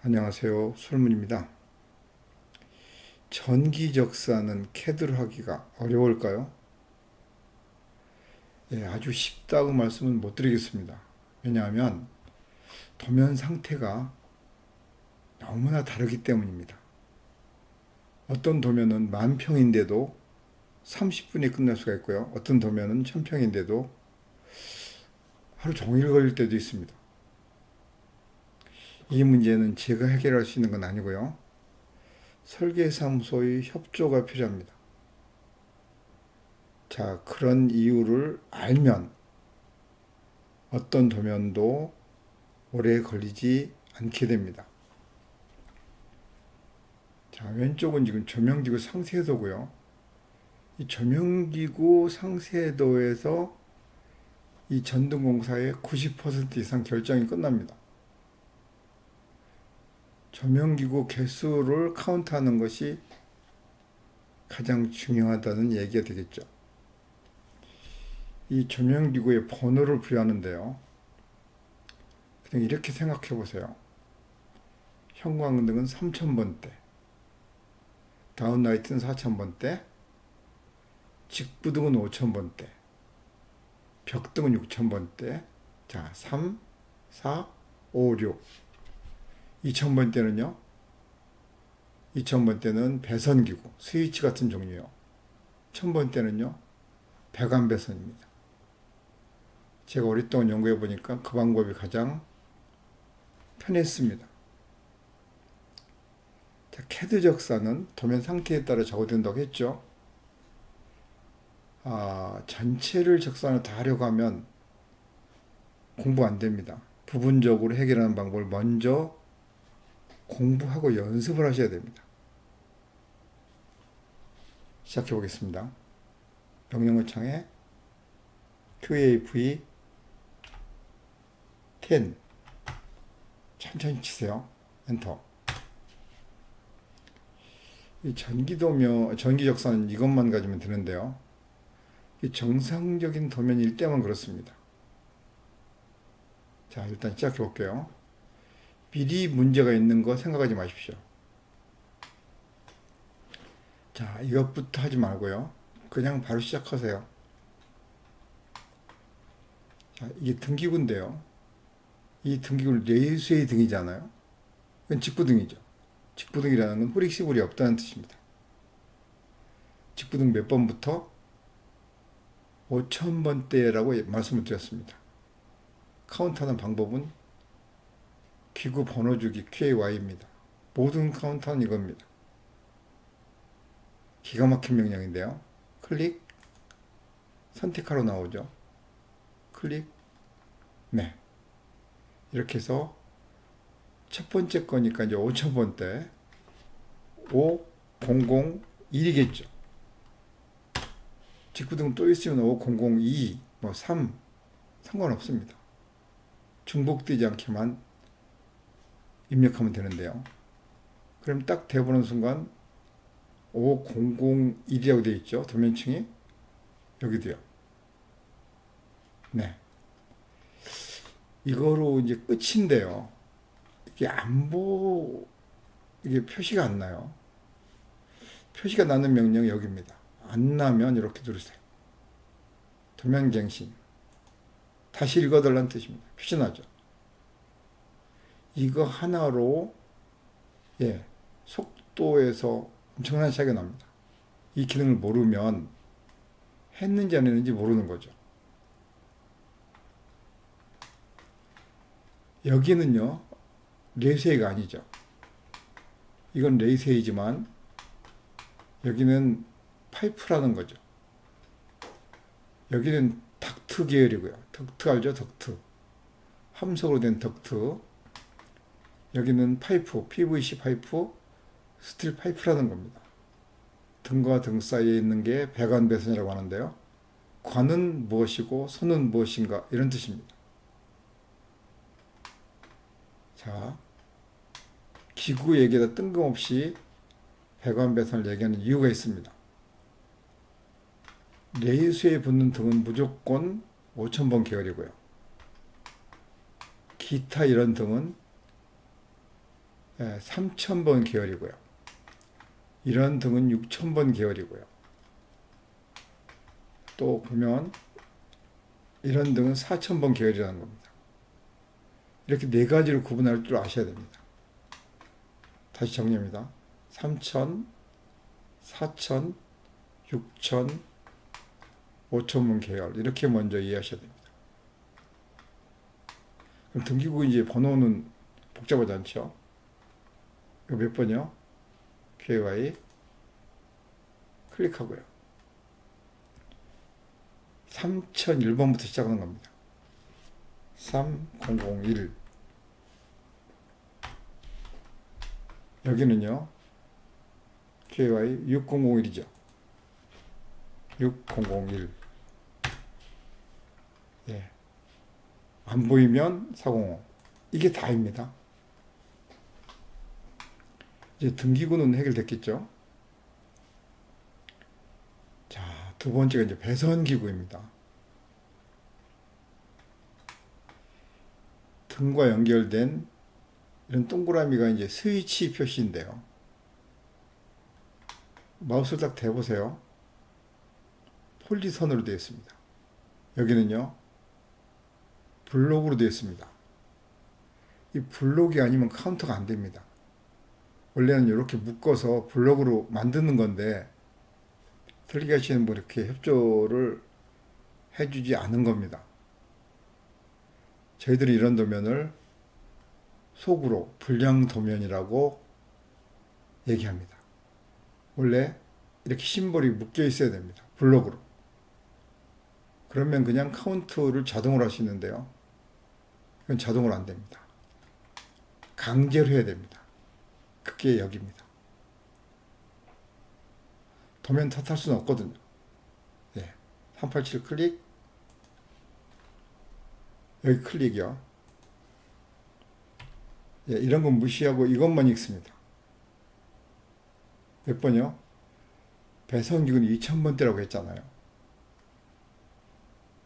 안녕하세요. 솔문입니다. 전기적사는 CAD로 하기가 어려울까요? 아주 쉽다고 말씀은 못 드리겠습니다. 왜냐하면 도면 상태가 너무나 다르기 때문입니다. 어떤 도면은 10,000평인데도 30분에 끝날 수가 있고요. 어떤 도면은 1,000평인데도 하루 종일 걸릴 때도 있습니다. 이 문제는 제가 해결할 수 있는 건 아니고요. 설계사무소의 협조가 필요합니다. 자, 그런 이유를 알면 어떤 도면도 오래 걸리지 않게 됩니다. 자, 왼쪽은 지금 조명기구 상세도고요. 이 조명기구 상세도에서 이 전등공사의 90% 이상 결정이 끝납니다. 조명기구 개수를 카운트하는 것이 가장 중요하다는 얘기가 되겠죠. 이 조명기구의 번호를 부여하는데요. 그냥 이렇게 생각해 보세요. 형광등은 3000번대, 다운라이트는 4000번대, 직부등은 5000번대, 벽등은 6000번대. 자, 3, 4, 5, 6. 2000번대는요? 2000번대는 배선기구, 스위치 같은 종류요. 1000번대는요? 배관배선입니다. 제가 오랫동안 연구해 보니까 그 방법이 가장 편했습니다. 자, CAD 적사는 도면 상태에 따라 적어된다고 했죠. 전체를 적산을 다 하려고 하면 공부 안 됩니다. 부분적으로 해결하는 방법을 먼저 공부하고 연습을 하셔야 됩니다. 시작해 보겠습니다. 명령어 창에 QAV 10 천천히 치세요. 엔터. 이 전기적사는 이것만 가지면 되는데요. 이 정상적인 도면일 때만 그렇습니다. 자, 일단 시작해 볼게요. 미리 문제가 있는 거 생각하지 마십시오. 자, 이것부터 하지 말고요. 그냥 바로 시작하세요. 자, 이게 등기구인데요. 이 등기구는 레이스의 등이잖아요. 이건 직구등이죠. 직부등이라는 건 후릭시불이 없다는 뜻입니다. 직부등 몇 번부터 5000번대라고 말씀을 드렸습니다. 카운트하는 방법은 기구 번호 주기 QAY입니다. 모든 카운트는 이겁니다. 기가 막힌 명령인데요. 클릭, 선택하러 나오죠. 클릭, 네. 이렇게 해서 첫 번째 거니까 이제 5000번대 5001이겠죠. 직구등 또 있으면 5002, 3 상관없습니다. 중복되지 않게만 입력하면 되는데요. 그럼 딱 대보는 순간 5001이라고 되어 있죠. 도면층이 여기도요. 네. 이거로 이제 끝인데요. 이게 표시가 안 나요. 표시가 나는 명령이 여기입니다. 안 나면 이렇게 누르세요. 도면갱신. 다시 읽어달라는 뜻입니다. 표시 나죠. 이거 하나로 속도에서 엄청난 차이가 납니다. 이 기능을 모르면 했는지 안 했는지 모르는 거죠. 여기는요, 레이세이가 아니죠. 이건 레이세이지만 여기는 파이프라는 거죠. 여기는 덕트 계열이고요. 덕트 알죠? 덕트. 함석으로 된 덕트. 여기는 파이프, PVC 파이프, 스틸 파이프라는 겁니다. 등과 등 사이에 있는 게 배관배선이라고 하는데요. 관은 무엇이고 선은 무엇인가 이런 뜻입니다. 자, 기구 얘기에다 뜬금없이 배관배선을 얘기하는 이유가 있습니다. 레이스에 붙는 등은 무조건 5000번 계열이고요. 기타 이런 등은 3000번 계열이고요. 이런 등은 6000번 계열이고요. 또 보면 이런 등은 4000번 계열이라는 겁니다. 이렇게 네 가지로 구분할 줄 아셔야 됩니다. 다시 정리합니다. 3000, 4000, 6000, 5000번 계열 이렇게 먼저 이해하셔야 됩니다. 그럼 등기구 이제 번호는 복잡하지 않죠? 이거 몇 번이요? QAY 클릭하고요. 3001번부터 시작하는 겁니다. 3001 여기는요 QAY 6001이죠. 6001 예. 안 보이면 405 이게 다입니다. 이제 등기구는 해결됐겠죠. 자, 두 번째가 이제 배선기구입니다. 등과 연결된 이런 동그라미가 이제 스위치 표시인데요. 마우스를 딱 대보세요. 폴리선으로 되어 있습니다. 여기는요, 블록으로 되어 있습니다. 이 블록이 아니면 카운터가 안 됩니다. 원래는 이렇게 묶어서 블록으로 만드는 건데, 설계하시는 분 이렇게 협조를 해주지 않은 겁니다. 저희들이 이런 도면을 속으로 불량 도면이라고 얘기합니다. 원래 이렇게 심볼이 묶여 있어야 됩니다. 블록으로. 그러면 그냥 카운트를 자동으로 할 수 있는데요. 이건 자동으로 안 됩니다. 강제로 해야 됩니다. 그게 여기입니다. 도면 탓할 수는 없거든요. 예. 387 클릭. 여기 클릭이요. 예, 이런 건 무시하고 이것만 읽습니다. 몇 번이요? 배선기구는 2000번대라고 했잖아요.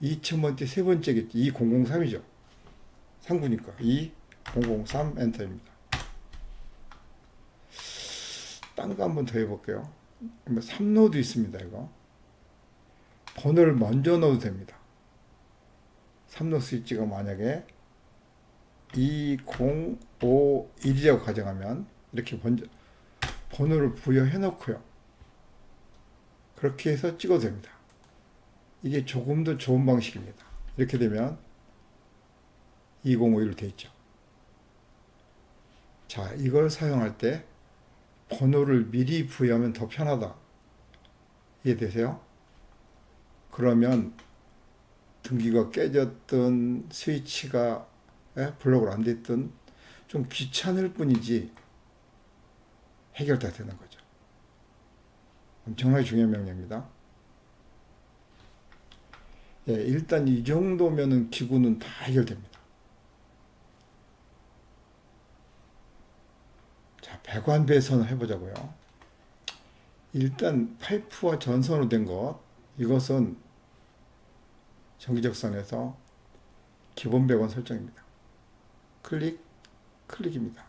2000번대 세 번째겠지. 2003이죠. 상구니까 2003 엔터입니다. 딴 거 한번 더 해볼게요. 3노도 있습니다. 이거 번호를 먼저 넣어도 됩니다. 3노 스위치가 만약에 2051이라고 가정하면 이렇게 먼저 번호를 부여해 놓고요. 그렇게 해서 찍어도 됩니다. 이게 조금 더 좋은 방식입니다. 이렇게 되면 2051로 되어 있죠. 자, 이걸 사용할 때 번호를 미리 부여하면 더 편하다. 이해되세요? 그러면 등기가 깨졌든 스위치가 블록으로 안 됐든 좀 귀찮을 뿐이지 해결 다 되는 거죠. 엄청나게 중요한 명령입니다. 예, 일단 이 정도면은 기구는 다 해결됩니다. 자, 배관 배선을 해보자고요. 일단 파이프와 전선으로 된 것, 이것은 전기적선에서 기본 배관 설정입니다. 클릭, 클릭입니다.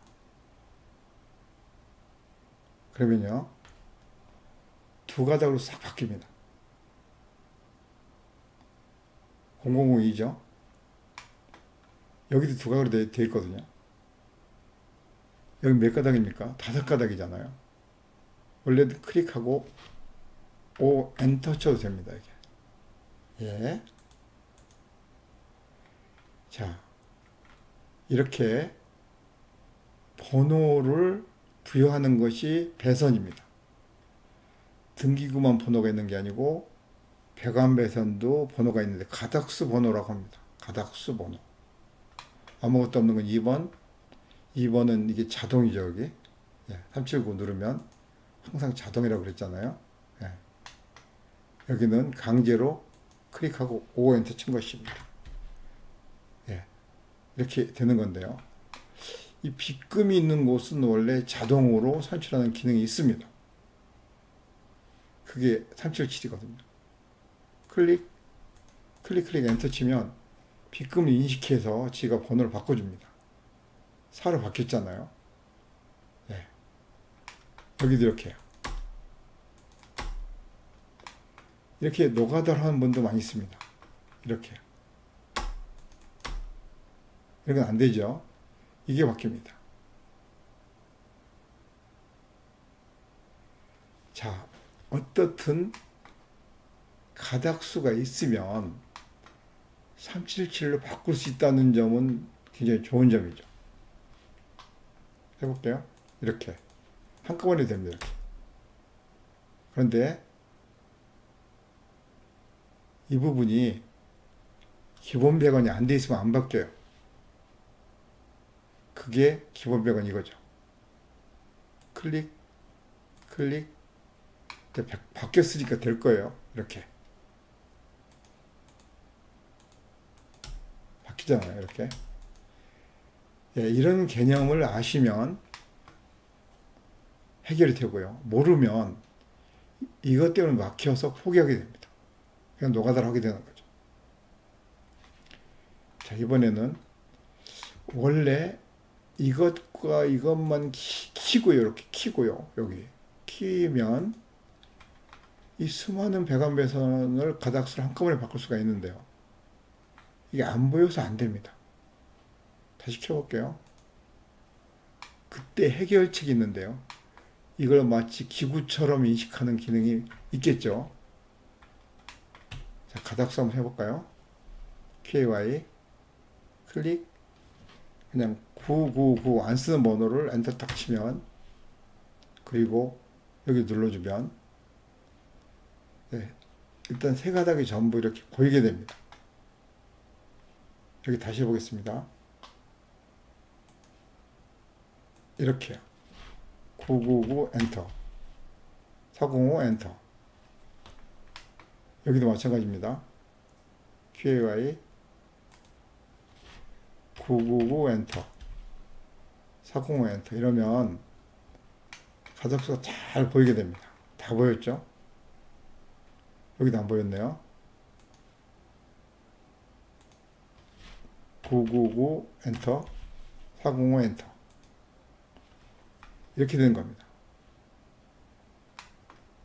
그러면요, 두 가닥으로 싹 바뀝니다. 0002죠. 여기도 두 가닥으로 되어 있거든요. 여기 몇 가닥입니까? 5가닥이잖아요. 원래도 클릭하고 O 엔터 쳐도 됩니다. 이게. 예. 자, 이렇게 번호를 부여하는 것이 배선입니다. 등기구만 번호가 있는 게 아니고 배관 배선도 번호가 있는데 가닥수 번호라고 합니다. 가닥수 번호. 아무것도 없는 건 2번. 2번은 이게 자동이죠. 여기. 예, 379 누르면 항상 자동이라고 그랬잖아요. 예. 여기는 강제로 클릭하고 O 엔터 친 것입니다. 예. 이렇게 되는 건데요. 이 빗금이 있는 곳은 원래 자동으로 산출하는 기능이 있습니다. 그게 377이거든요. 클릭, 클릭, 클릭 엔터 치면 빗금을 인식해서 지가 번호를 바꿔줍니다. 4로 바뀌었잖아요. 여기도 이렇게 해요. 이렇게 노가다를 하는 분도 많이 있습니다. 이렇게. 이건 안 되죠. 이게 바뀝니다. 자, 어떻든 가닥수가 있으면 377로 바꿀 수 있다는 점은 굉장히 좋은 점이죠. 해볼게요. 이렇게. 한꺼번에 됩니다. 이렇게. 그런데 이 부분이 기본 배관이 안 돼 있으면 안 바뀌어요. 그게 기본 배관 이거죠. 클릭, 클릭. 바뀌었으니까 될 거예요. 이렇게. 바뀌잖아요. 이렇게. 예, 이런 개념을 아시면 해결이 되고요. 모르면 이것 때문에 막혀서 포기하게 됩니다. 그냥 노가다를 하게 되는 거죠. 자, 이번에는 원래 이것과 이것만 키고요. 이렇게 키고요. 여기 키면 이 수많은 배관 배선을 가닥수를 한꺼번에 바꿀 수가 있는데요. 이게 안 보여서 안 됩니다. 다시 켜볼게요. 그때 해결책이 있는데요. 이걸 마치 기구처럼 인식하는 기능이 있겠죠. 자, 가닥수 한번 해볼까요? QAY 클릭, 그냥 999 안 쓰는 번호를 엔터 딱 치면, 그리고 여기 눌러주면, 네, 일단 세 가닥이 전부 이렇게 보이게 됩니다. 여기 다시 해보겠습니다. 이렇게요. 999 엔터, 405 엔터. 여기도 마찬가지입니다. QAY 999 엔터, 405 엔터. 이러면 가닥수가 잘 보이게 됩니다. 다 보였죠? 여기도 안 보였네요. 999 엔터, 405 엔터. 이렇게 되는 겁니다.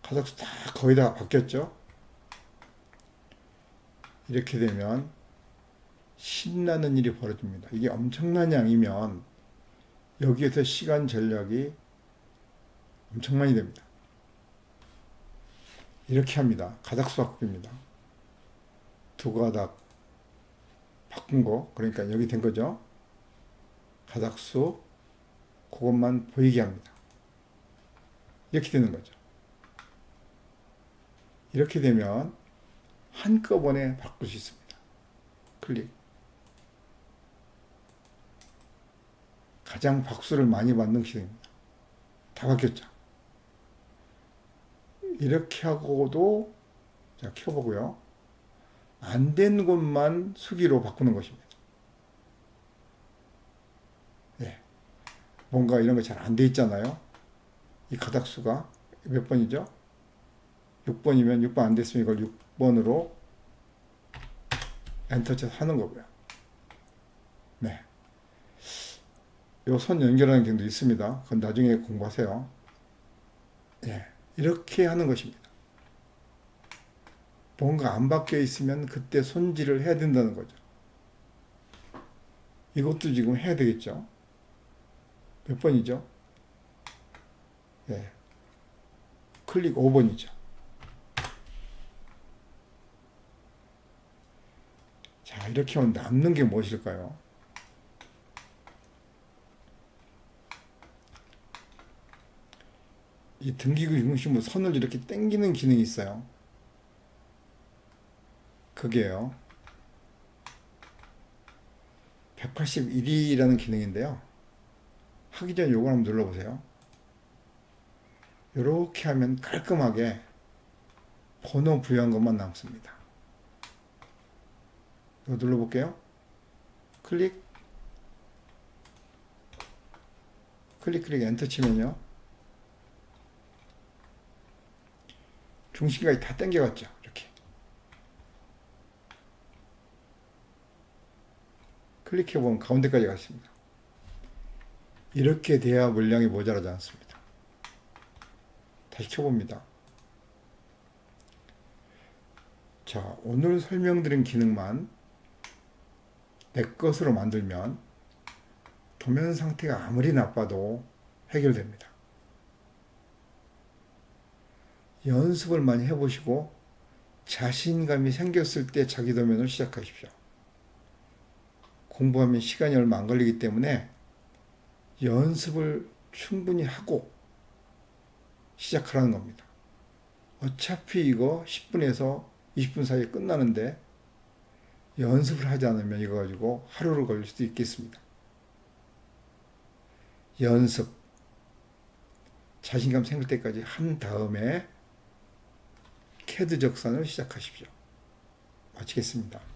가닥수 다 거의 다 바뀌었죠? 이렇게 되면 신나는 일이 벌어집니다. 이게 엄청난 양이면 여기에서 시간 전략이 엄청 많이 됩니다. 이렇게 합니다. 가닥수 바꾸기입니다. 두 가닥 바꾼 거, 그러니까 여기 된 거죠. 가닥수 그것만 보이게 합니다. 이렇게 되는 거죠. 이렇게 되면 한꺼번에 바꿀 수 있습니다. 클릭. 가장 박수를 많이 받는 기능입니다. 다 바뀌었죠. 이렇게 하고도, 자, 켜보고요. 안 된 곳만 수기로 바꾸는 것입니다. 예. 뭔가 이런 거 잘 안 돼 있잖아요. 이 가닥수가 몇 번이죠? 6번이면 6번 안 됐으면 이걸 6번으로 엔터 쳐서 하는 거고요. 네. 요 선 연결하는 기능도 있습니다. 그건 나중에 공부하세요. 예. 이렇게 하는 것입니다. 뭔가 안 바뀌어 있으면 그때 손질을 해야 된다는 거죠. 이것도 지금 해야 되겠죠. 몇 번이죠? 예. 클릭 5번이죠. 자, 이렇게 하면 남는 게 무엇일까요? 이 등기구 중심으로 선을 이렇게 당기는 기능이 있어요. 그게요. 181이라는 기능인데요. 하기 전에 요거 한번 눌러보세요. 이렇게 하면 깔끔하게 번호 부여한 것만 남습니다. 이거 눌러볼게요. 클릭, 클릭, 엔터 치면요. 중심까지 다 당겨갔죠. 이렇게. 클릭해보면 가운데까지 갔습니다. 이렇게 돼야 물량이 모자라지 않습니다. 다시 켜봅니다. 자, 오늘 설명드린 기능만 내 것으로 만들면 도면 상태가 아무리 나빠도 해결됩니다. 연습을 많이 해보시고 자신감이 생겼을 때 자기 도면을 시작하십시오. 공부하면 시간이 얼마 안 걸리기 때문에 연습을 충분히 하고 시작하라는 겁니다. 어차피 이거 10분에서 20분 사이에 끝나는데 연습을 하지 않으면 이거 가지고 하루를 걸릴 수도 있겠습니다. 연습, 자신감 생길 때까지 한 다음에 캐드 적산을 시작하십시오. 마치겠습니다.